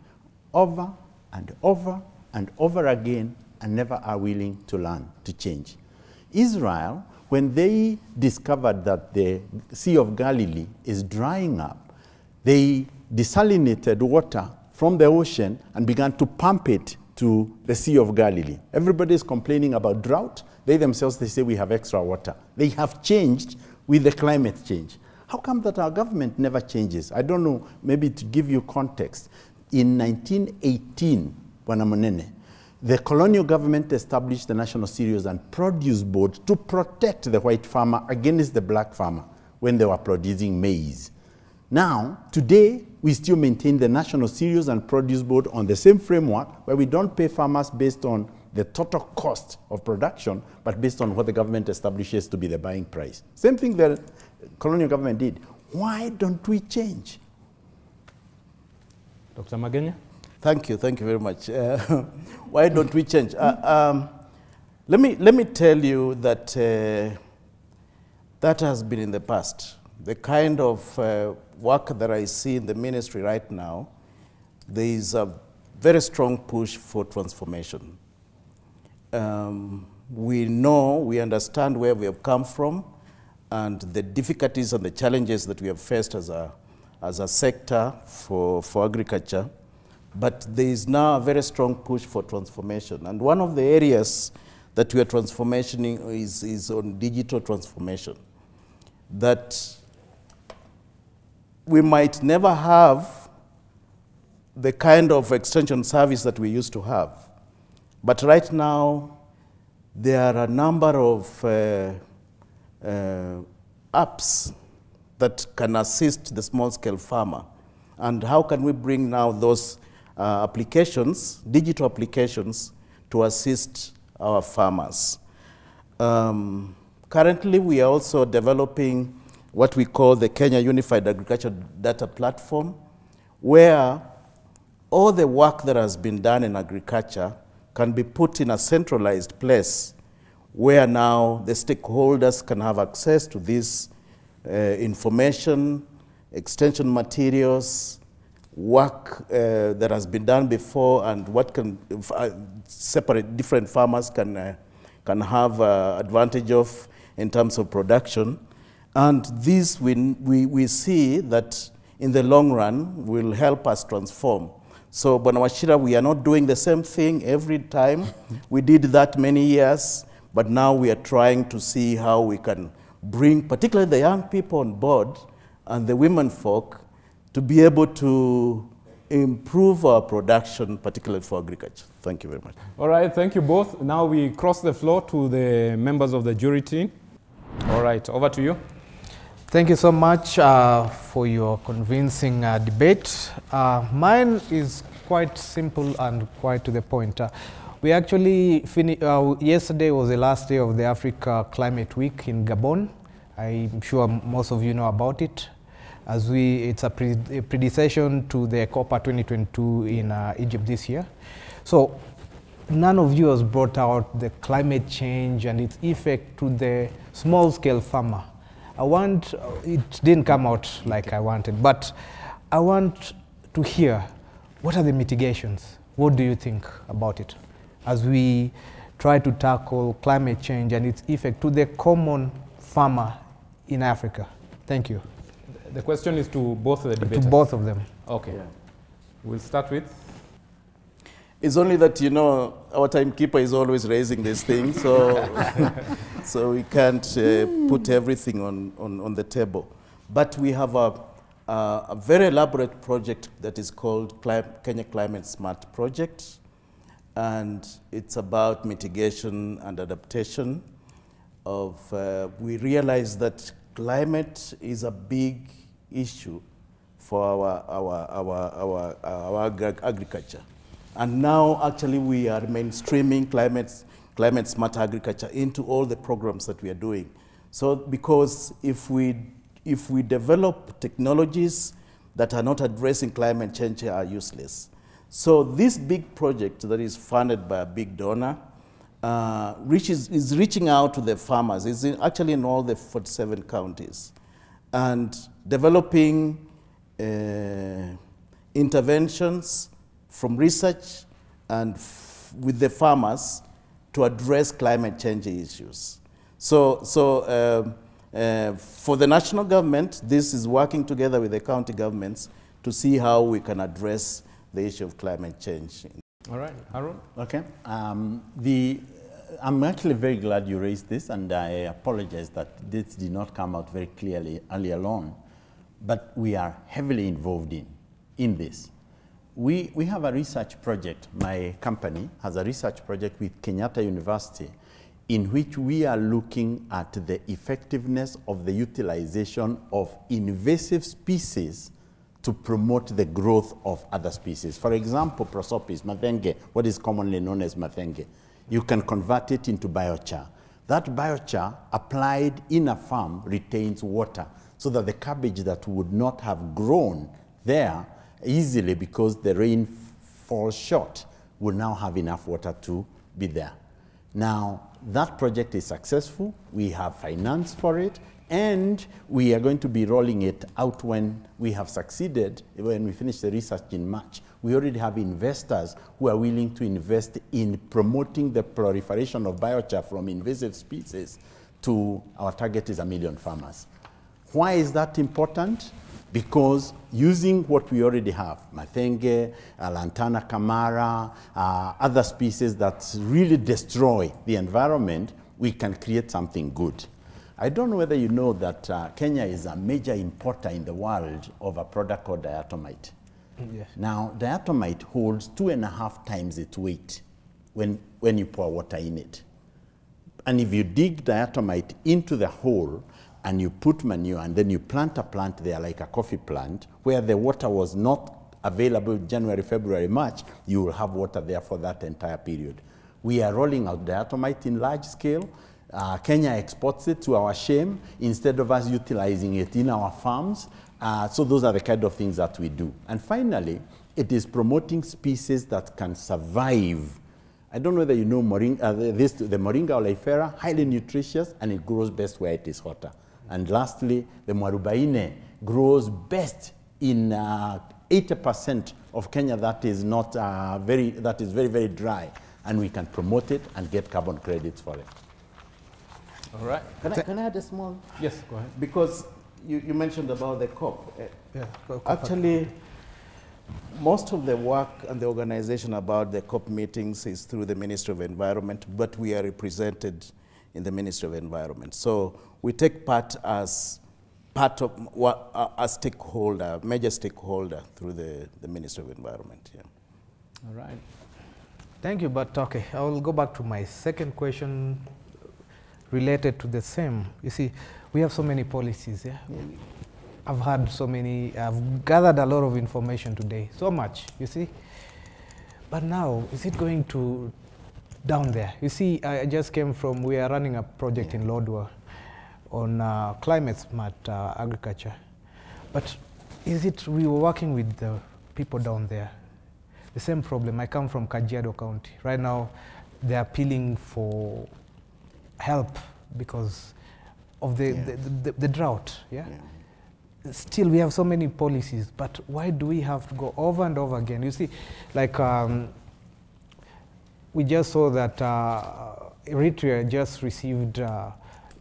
over and over and over again and never are willing to learn, to change. Israel, when they discovered that the Sea of Galilee is drying up, They desalinated water from the ocean and began to pump it to the Sea of Galilee. Everybody is complaining about drought. They themselves, they say we have extra water. They have changed with the climate change. How come that our government never changes? I don't know, maybe to give you context. In 1918, Bwana Munene, the colonial government established the National Cereals and Produce Board to protect the white farmer against the black farmer when they were producing maize. Now, today, we still maintain the National Cereals and Produce Board on the same framework where we don't pay farmers based on the total cost of production, but based on what the government establishes to be the buying price. Same thing the colonial government did. Why don't we change? Dr. Magenya? Thank you very much. Why don't we change? Let me tell you that that has been in the past. The kind of work that I see in the ministry right now, there is a very strong push for transformation. We know, we understand where we have come from and the difficulties and the challenges that we have faced as a sector for agriculture. But there is now a very strong push for transformation. And one of the areas that we are transforming is on digital transformation. That we might never have the kind of extension service that we used to have. But right now, there are a number of apps that can assist the small-scale farmer. And how can we bring now those applications, digital applications, to assist our farmers? Currently, we are also developing what we call the Kenya Unified Agriculture Data Platform, where all the work that has been done in agriculture can be put in a centralized place, where now the stakeholders can have access to this information, extension materials, work that has been done before, and what can separate different farmers can have advantage of in terms of production. And this we see that in the long run will help us transform. So Bwana Wachira, we are not doing the same thing every time. We did that many years, but now we are trying to see how we can bring particularly the young people on board and the women folk to be able to improve our production, particularly for agriculture. Thank you very much. All right, thank you both. Now we cross the floor to the members of the jury team. All right, over to you. Thank you so much for your convincing debate. Mine is quite simple and quite to the point. We actually finished, yesterday was the last day of the Africa Climate Week in Gabon. I'm sure most of you know about it. As it's a predecession to the COPA 2022 in Egypt this year. So none of you has brought out the climate change and its effect to the small-scale farmer. It didn't come out like I wanted, but I want to hear, what are the mitigations? What do you think about it as we try to tackle climate change and its effect to the common farmer in Africa? Thank you. The question is to both the debaters? To both of them. Okay. Yeah. We'll start with? It's only that, you know, our timekeeper is always raising this thing, so, so we can't put everything on the table. But we have a very elaborate project that is called Kenya Climate Smart Project, and it's about mitigation and adaptation of, we realize that climate is a big issue for our agriculture. And now, actually, we are mainstreaming climate smart agriculture into all the programs that we are doing. So, because if we develop technologies that are not addressing climate change, are useless. So, this big project that is funded by a big donor is reaching out to the farmers. It's actually in all the 47 counties, and developing interventions from research and with the farmers to address climate change issues. So For the national government, this is working together with the county governments to see how we can address the issue of climate change. All right, Harun? Okay. I'm actually very glad you raised this, and I apologize that this did not come out very clearly earlier on. But we are heavily involved in this. We have a research project. My company has a research project with Kenyatta University in which we are looking at the effectiveness of the utilization of invasive species to promote the growth of other species. For example, prosopis, mathenge, what is commonly known as mathenge. You can convert it into biochar. That biochar applied in a farm retains water so that the cabbage that would not have grown there easily because the rain falls short will now have enough water to be there. Now, that project is successful. We have finance for it, and we are going to be rolling it out when we have succeeded, when we finish the research in March. We already have investors who are willing to invest in promoting the proliferation of biochar from invasive species to our target is 1 million farmers. Why is that important? Because using what we already have, mathenge, lantana camara, other species that really destroy the environment, we can create something good. I don't know whether you know that Kenya is a major importer in the world of a product called diatomite. Yes. Now, diatomite holds 2.5 times its weight when you pour water in it. And if you dig diatomite into the hole and you put manure and then you plant a plant there like a coffee plant where the water was not available January, February, March, you will have water there for that entire period. We are rolling out diatomite in large scale. Kenya exports it to our shame instead of us utilizing it in our farms. So those are the kind of things that we do. And finally, it is promoting species that can survive. I don't know whether you know moringa, the Moringa oleifera, highly nutritious, and it grows best where it is hotter. And lastly, the mwarubaine grows best in 80% of Kenya that is very, very dry. And we can promote it and get carbon credits for it. All right. Can I add a small? Yes, go ahead. Because you mentioned about the COP. Yeah, Actually, most of the work and the organization about the COP meetings is through the Ministry of Environment, but we are represented in the Ministry of Environment. So we take part of a stakeholder, major stakeholder through the Ministry of Environment. Yeah. All right. Thank you, but okay, I will go back to my second question related to the same. You see, we have so many policies, yeah? I've gathered a lot of information today, so much, you see. But now, is it going to down there? You see, I just came from, we are running a project in Lodwar on climate smart agriculture. But we were working with the people down there. The same problem. I come from Kajiado County. Right now, they're appealing for help because of the drought. Yeah? Still, we have so many policies, but why do we have to go over and over again? You see, like we just saw that Eritrea just received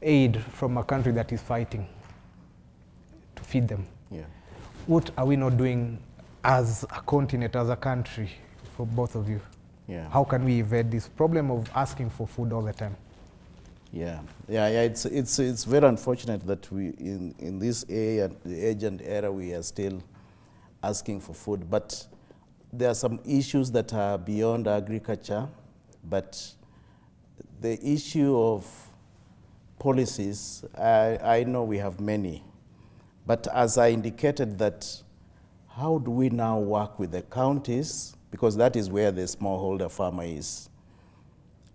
aid from a country that is fighting to feed them. Yeah. What are we not doing as a continent, as a country, for both of you? Yeah. How can we evade this problem of asking for food all the time? Yeah. It's very unfortunate that we in this age and era we are still asking for food. But there are some issues that are beyond agriculture. But the issue of policies, I know we have many. But as I indicated, that how do we now work with the counties? Because that is where the smallholder farmer is.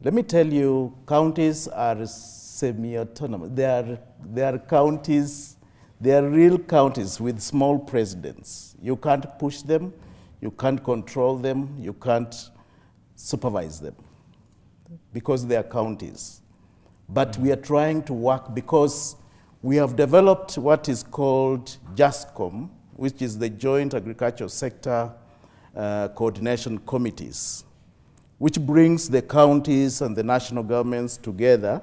Let me tell you, counties are semi-autonomous. They are counties, they are real counties with small presidents. You can't push them, you can't control them, you can't supervise them because they are counties. But we are trying to work because we have developed what is called JASCOM, which is the Joint Agricultural Sector Coordination Committees, which brings the counties and the national governments together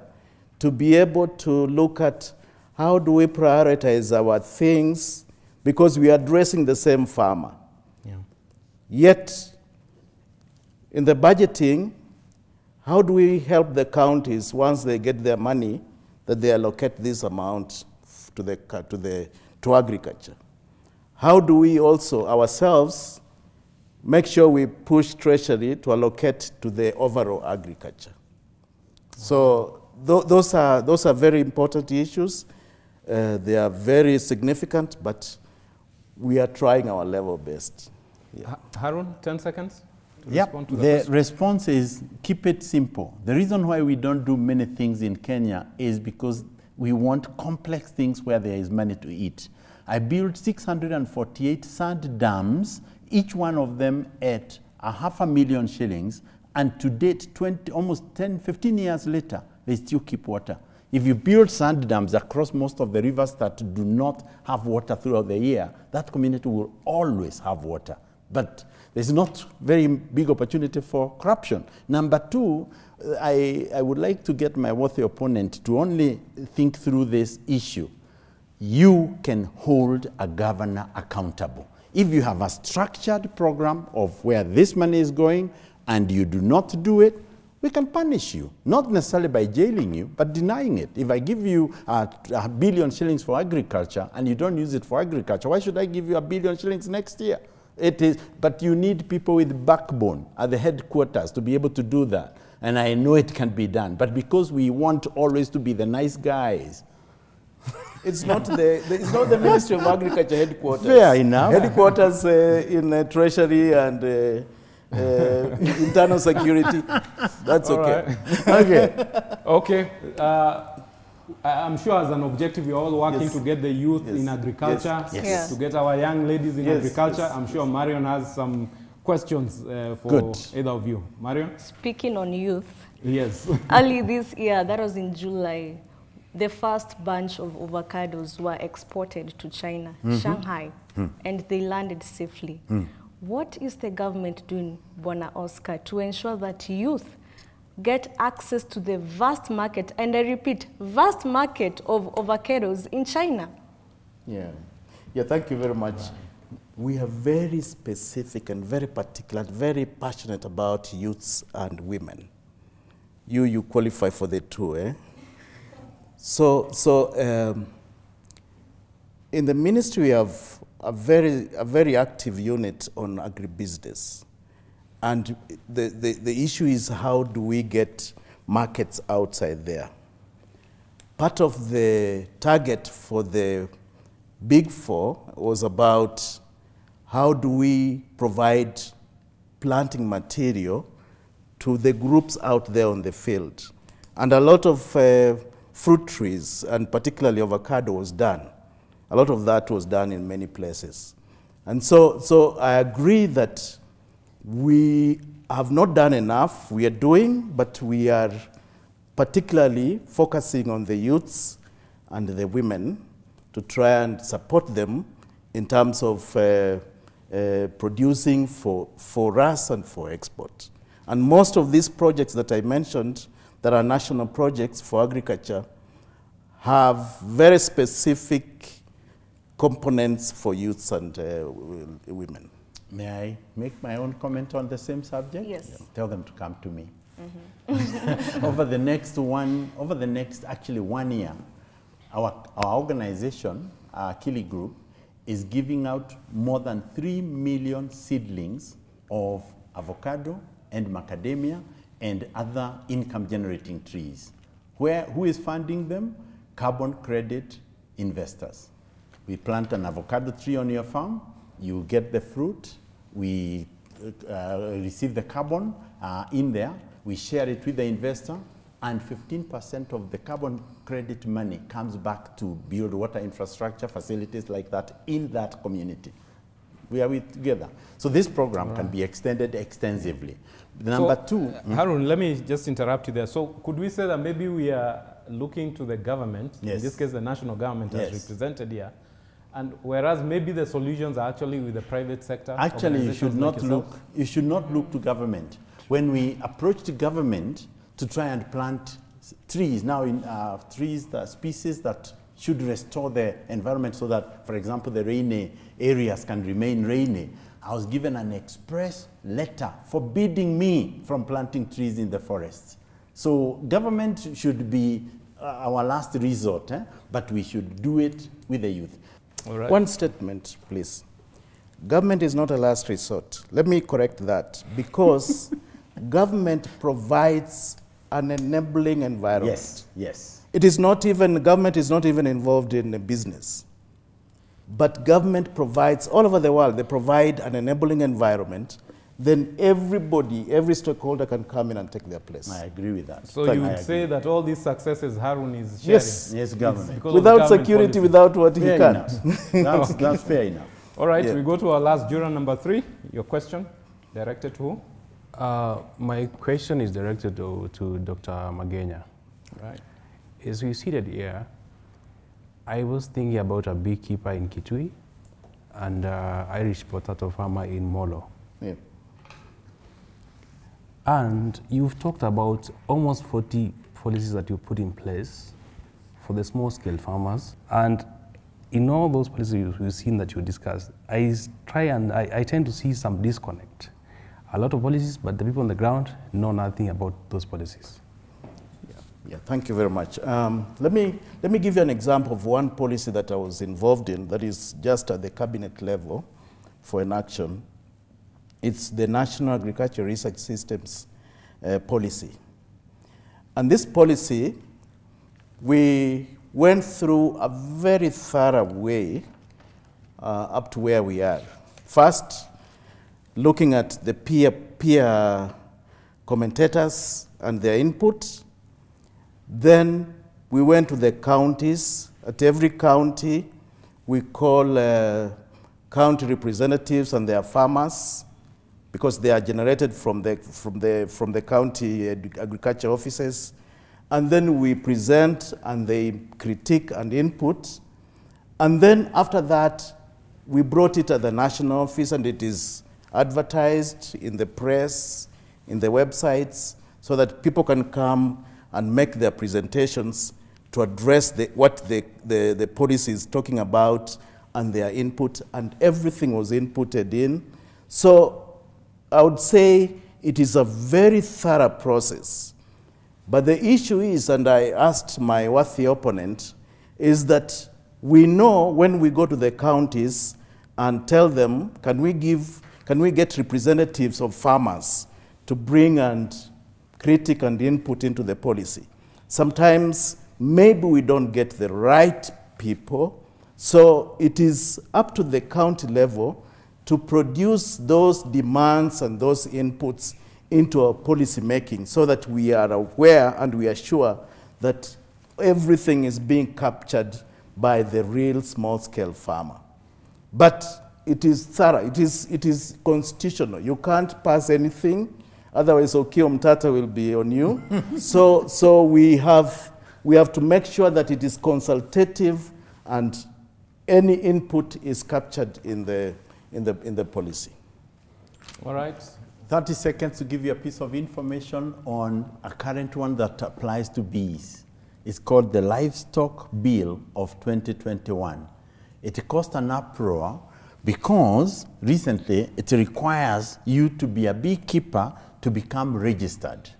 to be able to look at how do we prioritize our things, because we are addressing the same farmer. Yeah. Yet, in the budgeting, how do we help the counties once they get their money that they allocate this amount to agriculture? How do we also ourselves make sure we push Treasury to allocate to the overall agriculture? So those are very important issues. They are very significant, but we are trying our level best. Yeah. Harun, 10 seconds to Yep. respond to The question. response is keep it simple. The reason why we don't do many things in Kenya is because we want complex things where there is money to eat. I built 648 sand dams, each one of them at 500,000 shillings, and to date, almost 10, 15 years later, they still keep water. If you build sand dams across most of the rivers that do not have water throughout the year, that community will always have water. But there's not very big opportunity for corruption. Number two, I would like to get my worthy opponent to only think through this issue. You can hold a governor accountable. If you have a structured program of where this money is going and you do not do it, we can punish you, not necessarily by jailing you, but denying it. If I give you a billion shillings for agriculture and you don't use it for agriculture, why should I give you a billion shillings next year? It is, but you need people with backbone at the headquarters to be able to do that. And I know it can be done, but because we want always to be the nice guys, It's not the Ministry of Agriculture headquarters. Fair enough. Headquarters in Treasury and internal security. That's okay. Right. okay. Okay. I'm sure as an objective, we're all working Yes. to get the youth Yes. in agriculture, Yes. Yes. to get our young ladies in Yes. agriculture. Yes. I'm sure Marion has some questions for Good. either of you. Marion? Speaking on youth, Yes. early this year, that was in July, the first bunch of avocados were exported to China, Shanghai, and they landed safely. What is the government doing, Bwana Oscar, to ensure that youth get access to the vast market, and I repeat, vast market of avocados in China? Yeah. Yeah, thank you very much. We are very specific and very particular, very passionate about youths and women. You qualify for the two, eh? So in the ministry, we have a very active unit on agribusiness. And the issue is, how do we get markets outside there? Part of the target for the Big Four was about how do we provide planting material to the groups out there on the field. And a lot of fruit trees, and particularly avocado, was done. A lot of that was done in many places. And so I agree that we have not done enough. We are doing, but we are particularly focusing on the youths and the women to try and support them in terms of producing for us and for export. And most of these projects that I mentioned that are national projects for agriculture have very specific components for youths and women. May I make my own comment on the same subject? Yes. Yeah. Tell them to come to me. Over the next 1 year, our organization, our Kili Group, is giving out more than 3 million seedlings of avocado and macadamia and other income-generating trees. Who is funding them? Carbon credit investors. We plant an avocado tree on your farm, you get the fruit, we receive the carbon in there, we share it with the investor, and 15% of the carbon credit money comes back to build water infrastructure, facilities like that in that community. We are together. So this program can be extended extensively. Number two. Harun, let me just interrupt you there. So could we say that maybe we are looking to the government, Yes. in this case the national government as Yes. represented here, and whereas maybe the solutions are actually with the private sector? Actually, you organizations should like not look to government. When we approach the government to try and plant trees, now in trees, the species that should restore the environment so that, for example, the rainy areas can remain rainy. I was given an express letter forbidding me from planting trees in the forests. So government should be our last resort, but we should do it with the youth. All right. One statement, please. Government is not a last resort. Let me correct that, because government provides an enabling environment. Yes, yes. It is not even, government is not even involved in a business. But government provides, all over the world, they provide an enabling environment. Then everybody, every stakeholder can come in and take their place. I agree with that. So you would say that all these successes Harun is sharing? Yes. Yes, government. Without security, without what he Fair can't. enough. That's fair enough. All right, Yeah. we go to our last juror, number 3. Your question, directed to who? My question is directed to Dr. Magenya. Right. As we seated here, I was thinking about a beekeeper in Kitui and Irish potato farmer in Molo. Yeah. And you've talked about almost 40 policies that you put in place for the small-scale farmers. And in all those policies we've seen that you discussed, I tend to see some disconnect. A lot of policies, but the people on the ground know nothing about those policies. Yeah, thank you very much. Let me give you an example of one policy that I was involved in that is just at the cabinet level for an action. It's the National Agriculture Research Systems policy. And this policy, we went through a very thorough way up to where we are. First, looking at the peer commentators and their input. Then we went to the counties. At every county, we call county representatives and their farmers, because they are generated from the county agriculture offices. And then we present and they critique and input. And then after that, we brought it at the national office and it is advertised in the press, in the websites, so that people can come and make their presentations to address what the policy is talking about and their input, and everything was inputted in. So I would say it is a very thorough process. But the issue is, and I asked my worthy opponent, is that we know when we go to the counties and tell them, can we get representatives of farmers to bring and critique and input into the policy? Sometimes maybe we don't get the right people, so it is up to the county level to produce those demands and those inputs into our policy making so that we are aware and we are sure that everything is being captured by the real small-scale farmer. But it is thorough, it is constitutional. You can't pass anything, otherwise Okio Mtata will be on you. So we have to make sure that it is consultative and any input is captured in the policy. All right. 30 seconds to give you a piece of information on a current one that applies to bees. It's called the Livestock Bill of 2021. It caused an uproar because recently it requires you to be a beekeeper to become registered.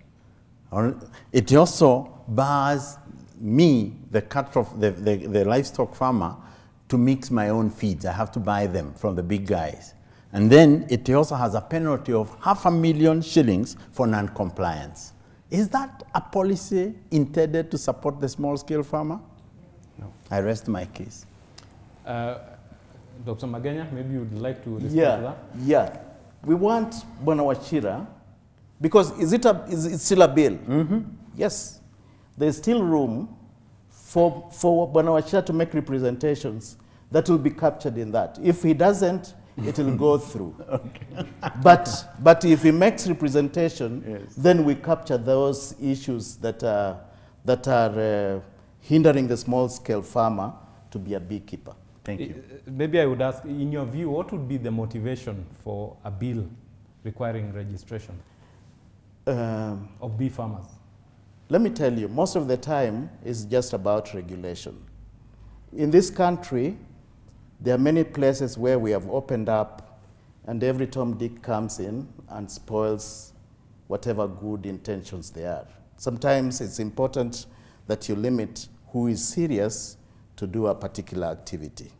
It also bars me, the livestock farmer, to mix my own feeds. I have to buy them from the big guys. And then it also has a penalty of 500,000 shillings for non-compliance. Is that a policy intended to support the small-scale farmer? No. I rest my case. Dr. Magenya, maybe you would like to respond to that? Yeah. We want Bwana Wachira, because it's still a bill? Mm-hmm. Yes. There's still room for Bwana Wachira to make representations that will be captured in that. If he doesn't, it will go through. Okay. But if he makes representation, yes, then we capture those issues that are hindering the small-scale farmer to be a beekeeper. Thank you. Maybe I would ask, in your view, what would be the motivation for a bill requiring registration of bee farmers? Let me tell you, most of the time it's just about regulation. in this country, there are many places where we have opened up, and every Tom Dick comes in and spoils whatever good intentions there are. Sometimes it's important that you limit who is serious to do a particular activity.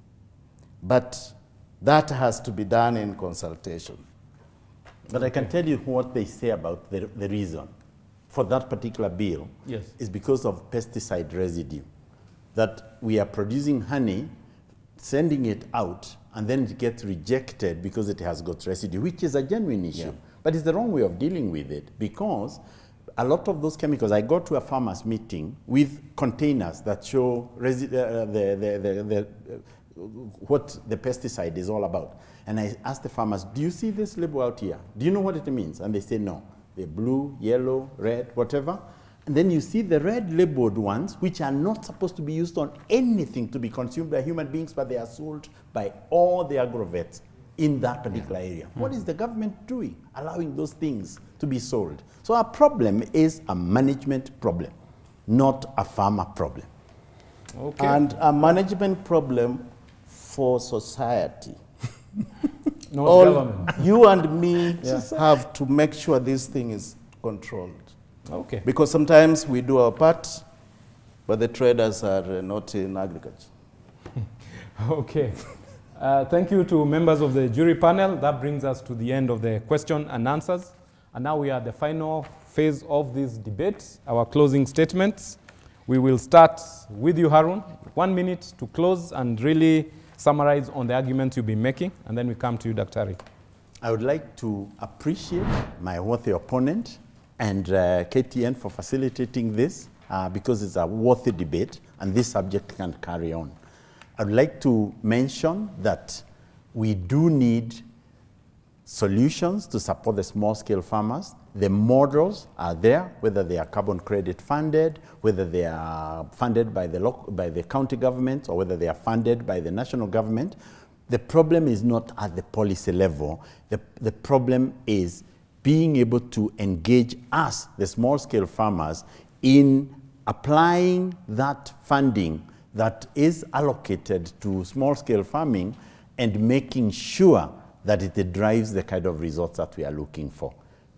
But that has to be done in consultation. But I can tell you what they say about the reason for that particular bill. Yes. Is because of pesticide residue. That we are producing honey, sending it out, and then it gets rejected because it has got residue, which is a genuine issue. Yeah. But it's the wrong way of dealing with it, because a lot of those chemicals, I go to a farmer's meeting with containers that show what the pesticide is all about. And I ask the farmers, do you see this label out here? Do you know what it means? And they say no. They're blue, yellow, red, whatever. And then you see the red labeled ones, which are not supposed to be used on anything to be consumed by human beings, but they are sold by all the agrovets in that particular area. What is the government doing, allowing those things to be sold? So our problem is a management problem, not a farmer problem. Okay. And a management problem for society. Not government. You and me have to make sure this thing is controlled. Okay. Because sometimes we do our part, but the traders are not in agriculture. Okay. Thank you to members of the jury panel. That brings us to the end of the question and answers. And now we are at the final phase of this debate, our closing statements. We will start with you, Harun. 1 minute to close and really summarize on the arguments you've been making, and then we come to you, Dr. Ari. I would like to appreciate my worthy opponent and KTN for facilitating this because it's a worthy debate and this subject can carry on. I'd like to mention that we do need solutions to support the small-scale farmers. The models are there, whether they are carbon credit funded, whether they are funded by the county government, or whether they are funded by the national government. The problem is not at the policy level. The problem is being able to engage us, the small-scale farmers, in applying that funding that is allocated to small-scale farming and making sure that it drives the kind of results that we are looking for.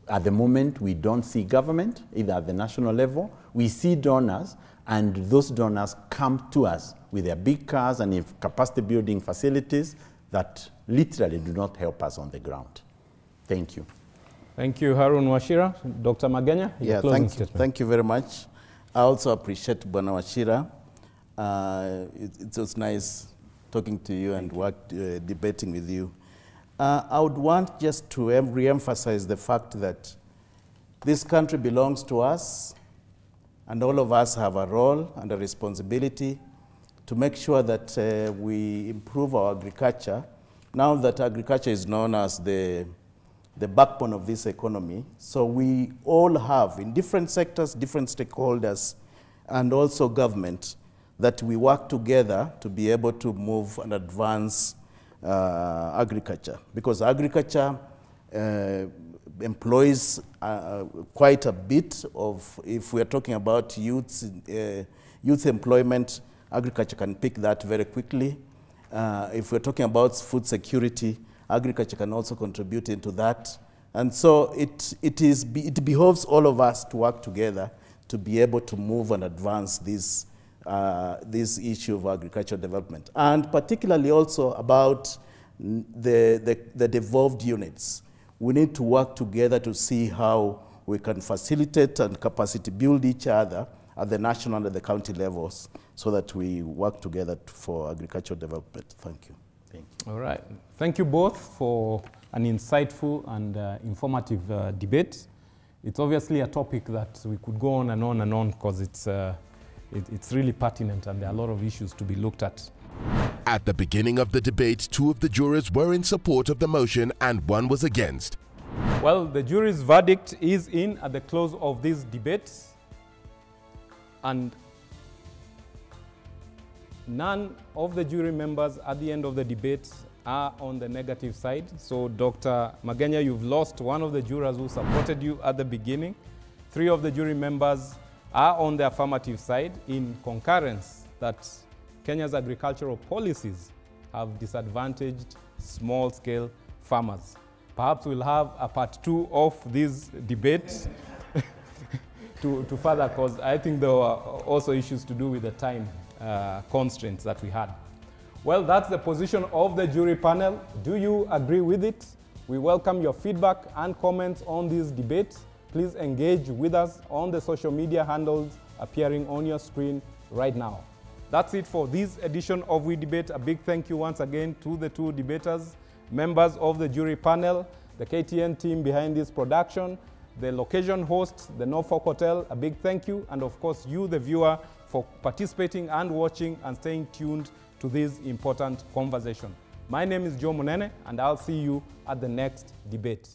At the moment, we don't see government, either at the national level. We see donors, and those donors come to us with their big cars and capacity building facilities that literally do not help us on the ground. Thank you. Thank you, Harun Wachira. Dr. Magenya, your closing statement. Thank you very much. I also appreciate Bwana Wachira. It was nice talking to you and debating with you. I would want just to re-emphasize the fact that this country belongs to us, and all of us have a role and a responsibility to make sure that we improve our agriculture. Now that agriculture is known as the backbone of this economy, so we all have, in different sectors, different stakeholders, and also government, that we work together to be able to move and advance agriculture, because agriculture employs quite a bit of, if we're talking about youth employment, agriculture can pick that very quickly. If we're talking about food security, agriculture can also contribute into that. And so it behoves all of us to work together to be able to move and advance this issue of agricultural development, and particularly also about the devolved units. We need to work together to see how we can facilitate and capacity build each other at the national and the county levels so that we work together for agricultural development. Thank you. Thank you. All right. Thank you both for an insightful and informative debate. It's obviously a topic that we could go on and on and on because it's really pertinent and there are a lot of issues to be looked at. At the beginning of the debate, 2 of the jurors were in support of the motion and 1 was against. Well, the jury's verdict is in at the close of this debate, and none of the jury members at the end of the debate are on the negative side. So, Dr. Magenya, you've lost one of the jurors who supported you at the beginning. 3 of the jury members are on the affirmative side in concurrence that Kenya's agricultural policies have disadvantaged small-scale farmers. Perhaps we'll have a part 2 of this debate to further, because I think there were also issues to do with the time constraints that we had. Well, that's the position of the jury panel. Do you agree with it? We welcome your feedback and comments on this debate. Please engage with us on the social media handles appearing on your screen right now. That's it for this edition of We Debate. A big thank you once again to the 2 debaters, members of the jury panel, the KTN team behind this production, the location host, the Norfolk Hotel. A big thank you, and of course you, the viewer, for participating and watching and staying tuned to this important conversation. My name is Joe Munene, and I'll see you at the next debate.